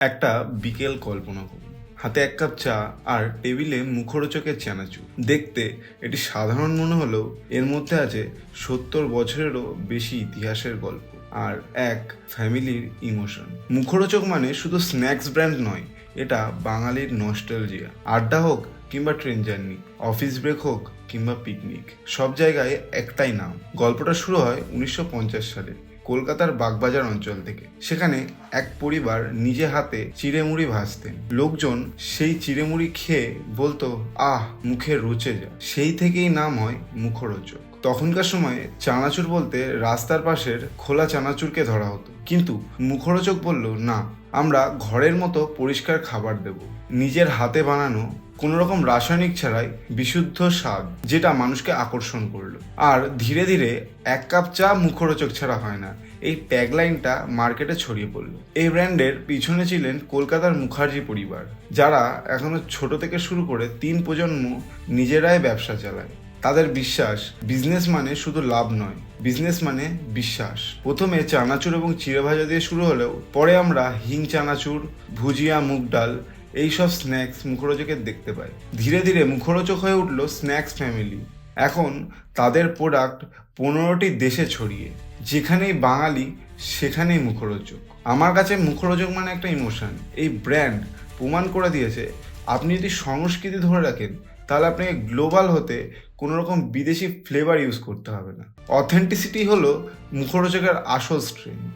একটা বিকেল কল্পনা করুন। হাতে এক কাপ চা আর টেবিলে মুখরোচকের চানাচুর। দেখতে এটি সাধারণ মনে হলেও এর মধ্যে আছে 70 বছরেরও বেশি ইতিহাসের গল্প আর এক ফ্যামিলির ইমোশন। মুখরোচক মানে শুধু স্ন্যাক্স ব্র্যান্ড নয়, এটা বাঙালির নস্টালজিয়া। আড্ডা হোক কিংবা ট্রেন জার্নি, অফিস ব্রেক হোক কিংবা পিকনিক, সব জায়গায় একটাই নাম। গল্পটা শুরু হয় 1950 সালে কলকাতার বাগবাজার অঞ্চল থেকে। সেখানে এক পরিবার নিজে হাতে চিড়েমুড়ি ভাজতেন। লোকজন সেই চিড়েমুড়ি খেয়ে বলতো, আহ, মুখে রুচে যা। সেই থেকেই নাম হয় মুখরোচক। তখনকার সময়ে চানাচুর বলতে রাস্তার পাশের খোলা চানাচুরকে ধরা হতো, কিন্তু মুখরোচক বলল, না, আমরা ঘরের মতো পরিষ্কার খাবার দেব, নিজের হাতে বানানো, কোনো রকম রাসায়নিক ছাড়াই বিশুদ্ধ স্বাদ, যেটা মানুষকে আকর্ষণ করলো। আর ধীরে ধীরে এক কাপ চা মুখরোচক ছাড়া হয় না, এই ট্যাগলাইনটা মার্কেটে ছড়িয়ে পড়লো। এই ব্র্যান্ডের পিছনে ছিলেন কলকাতার মুখার্জি পরিবার, যারা এখনো ছোট থেকে শুরু করে 3 প্রজন্ম নিজেরাই ব্যবসা চালায়। তাদের বিশ্বাস, বিজনেস মানে শুধু লাভ নয়, বিজনেস মানে বিশ্বাস। প্রথমে চানাচুর এবং চিড়ে ভাজা দিয়ে শুরু হলেও পরে আমরা হিং চানাচুর, ভুজিয়া, মুগ ডাল, এইসব স্ন্যাক্স মুখরোচকের দেখতে পাই। ধীরে ধীরে মুখরোচক হয়ে উঠলো স্ন্যাক্স ফ্যামিলি। এখন তাদের প্রোডাক্ট 15টি দেশে ছড়িয়ে। যেখানেই বাঙালি সেখানেই মুখরোচক। আমার কাছে মুখরোচক মানে একটা ইমোশন। এই ব্র্যান্ড প্রমাণ করে দিয়েছে, আপনি যদি সংস্কৃতি ধরে রাখেন তাহলে আপনাকে গ্লোবাল হতে কোনো রকম বিদেশি ফ্লেভার ইউজ করতে হবে না। অথেন্টিসিটি হলো মুখরোচকের আসল স্ট্রেংথ।